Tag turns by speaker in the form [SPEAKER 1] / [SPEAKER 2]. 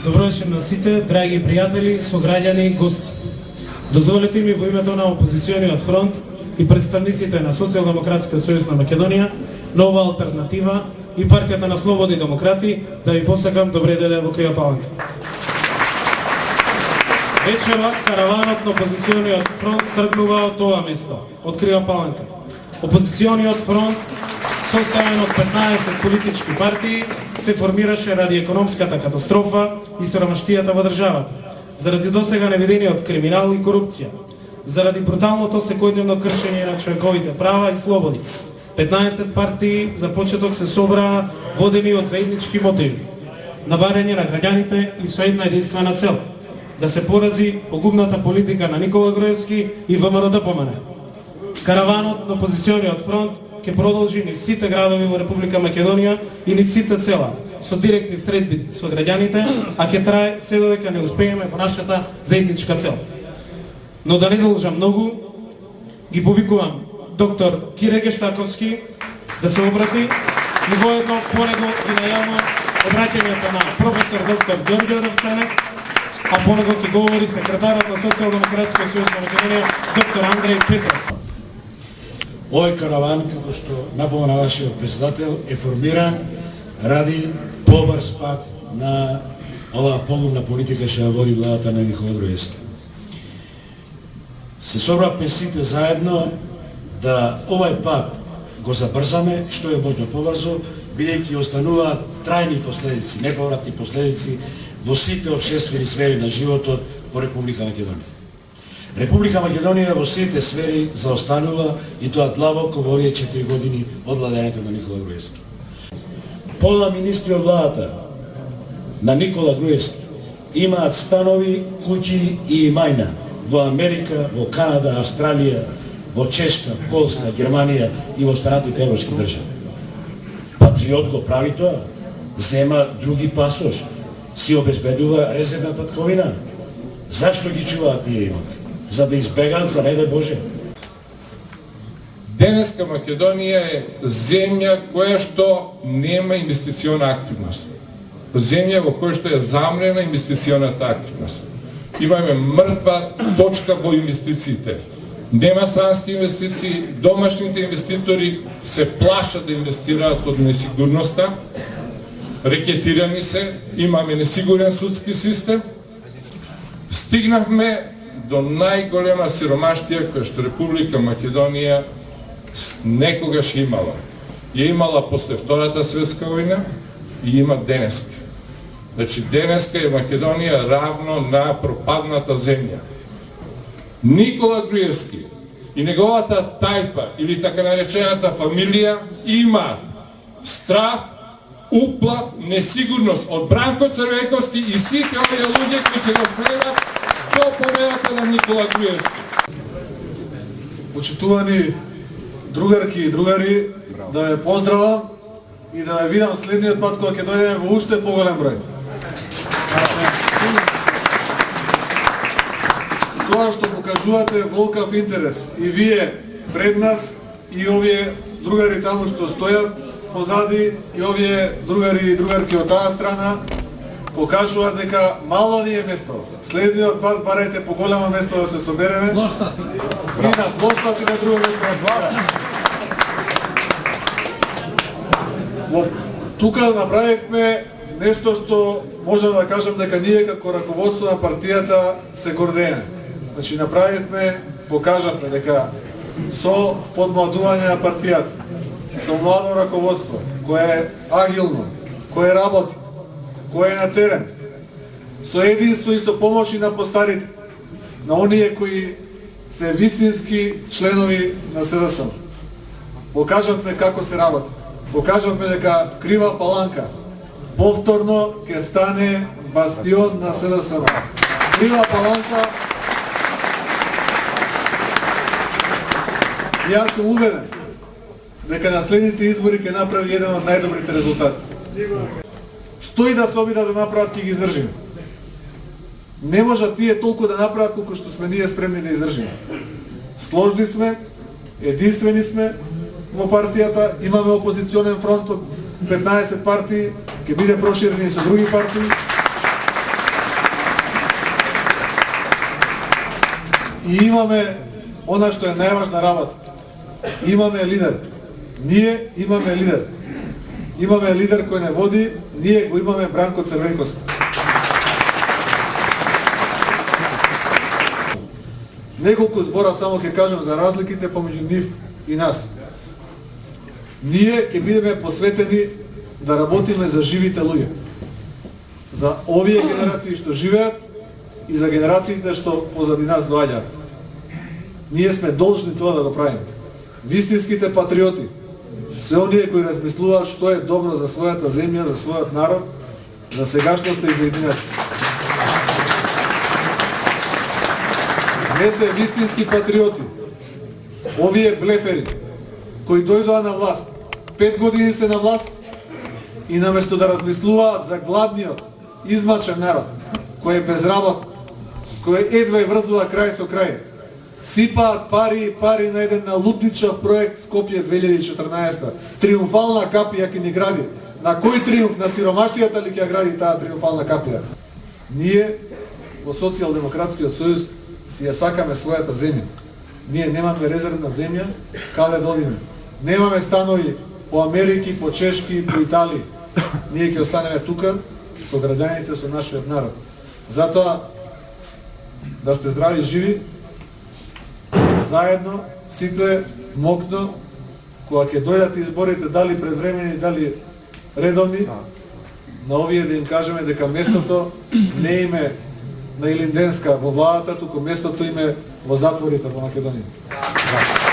[SPEAKER 1] Добро вечер на сите, драги пријатели, сограѓани и гости. Дозволете ми во името на опозициониот фронт и представниците на Социјалдемократскиот сојуз на Македонија, Нова алтернатива и партијата на Слободи и демократи да ви посакам добре деле во Крива Паланка. Вечера караванот на опозициониот фронт тргнува од ова место, од Крива Паланка. Опозициониот фронт, составен од 15 политички партии, се формираше ради економската катастрофа и сиромаштијата во државата, заради досега невидениот криминал и корупција, заради бруталното секојдневно кршење на човековите права и слободи. 15 партии за почеток се собраа водени од заеднички мотиви, на барање на граѓаните и со една единствена цел – да се порази погубната политика на Никола Груевски и ВМРО ДПМН. Караванот на опозициониот фронт ќе продолжи низ сите градови во Република Македонија и низ сите села, со директни средби со граѓаните, а ќе трае се додека не успееме во нашата заедничка цел. Но да не должам многу, ги повикувам доктор Кире Гештаковски да се обрати и воедно по него ги најавам обраќањето на професор доктор Ѓорѓе Равчанец, а по него ќе говори секретарот на Социјалдемократскиот сојуз на Македонија доктор Андреј Петров.
[SPEAKER 2] Овој караван, како што напомна вашиот председател, е формиран ради побрз пат на оваа погубна политика што ја води владата на Никола Груевски. Се собравме сите заедно да овај пат го забрзаме што е можно побрзо, бидејќи остануваат трајни последици, неповратни последици во сите општествени сфери на животот во Република Македонија. Република Македонија во сите сфери заостанува и тоа длабоко во овие 4 години од владењето на Никола Груевски. Пола министри од владата на Никола Груевски имаат станови, куќи и имања во Америка, во Канада, Австралија, во Чешка, Полска, Германија и во останатите европски држави. Патриот го прави тоа, зема други пасош, си обезбедува резервна татковина. Зашто ги чуваат тие имоти? За да избегаат, за не да Боже.
[SPEAKER 3] Денеска Македонија е земја која што нема инвестициона активност. Земја во која што е замрена инвестиционата активност. Имаме мртва точка во инвестициите. Нема странски инвестиции, домашните инвеститори се плашат да инвестираат од несигурноста, рекетирани се, имаме несигурен судски систем. Стигнавме до најголема сиромаштија која што Република Македонија некогаш имала. Ја имала после Втората светска војна и има денеска. Значи денеска е Македонија равно на пропадната земја. Никола Груевски и неговата тајфа или така наречената фамилија имаат страх, уплав, несигурност од Бранко Црвековски и сите овие луѓе кои ќе го следат до помената на Никола Груевски.
[SPEAKER 4] Почитувани другарки и другари, да ве поздравам и да ве видам следниот пат кога ќе дојдеме во уште поголем број. Тоа што покажувате волкав интерес и вие пред нас и овие другари таму што стојат позади и овие другари и другарки од таа страна покажуваат дека мало ни е место. Следниот пат барајте поголемо место да се собереме. И на площад и на друго место. Тука направивме нешто што можам да кажам дека ние како раководство на партијата се гордееме. Значи направивме, покажавме дека со подмладување на партијата, со младо раководство, кое е агилно, кое работи, кое е на терен, со единство и со помош и на постарите, на оние кои се вистински членови на СДСМ. Покажавме како се работи. Покажавме дека Крива Паланка повторно ќе стане бастион на СДСМ. Крива Паланка, јас сум убеден дека на следните избори ќе направи еден од најдобрите резултати. Што и да се обидат да направат, ќе ги издржиме. Не можат тие толку да направат колку што сме ние спремни да издржиме. Сложни сме, единствени сме во партијата, имаме опозиционен фронт од 15 партии, ќе биде проширен и со други партии. и имаме она што е најважна работа. Имаме лидер. Ние имаме лидер. Имаме лидер кој не води, ние го имаме Бранко Црвенковски. Неколку збора само ќе кажам за разликите помеѓу нив и нас. Ние ќе бидеме посветени да работиме за живите луѓе. За овие генерации што живеат и за генерациите што позади нас доаѓаат. Ние сме должни тоа да го правиме. Вистинските патриоти се оние кои размислуваат што е добро за својата земја, за својот народ, за сегашноста и за иднината. Не се вистински патриоти овие блефери кои дојдоа на власт, 5 години се на власт и наместо да размислуваат за гладниот, измачен народ, кој е без работа, кој едва врзува крај со крај, сипаат пари на еден налудничав проект Скопје 2014. Триумфална капија ќе ни гради. На кој триумф? На сиромаштијата ли ќе гради таа триумфална капија? Ние во Социјалдемократскиот сојуз си ја сакаме својата земја. Ние немаме резервна земја каде да одиме. Немаме станови по Америки, по Чешки, по Италија. Ние ќе останеме тука со граѓаните, со нашиот народ. Затоа да сте здрави и живи, заедно, сите мокно, кога ќе дојдат изборите, дали предвремени, дали редовни, на овие да им кажеме дека местото не име на Илинденска во владата, туку местото име во затворите во Македонија.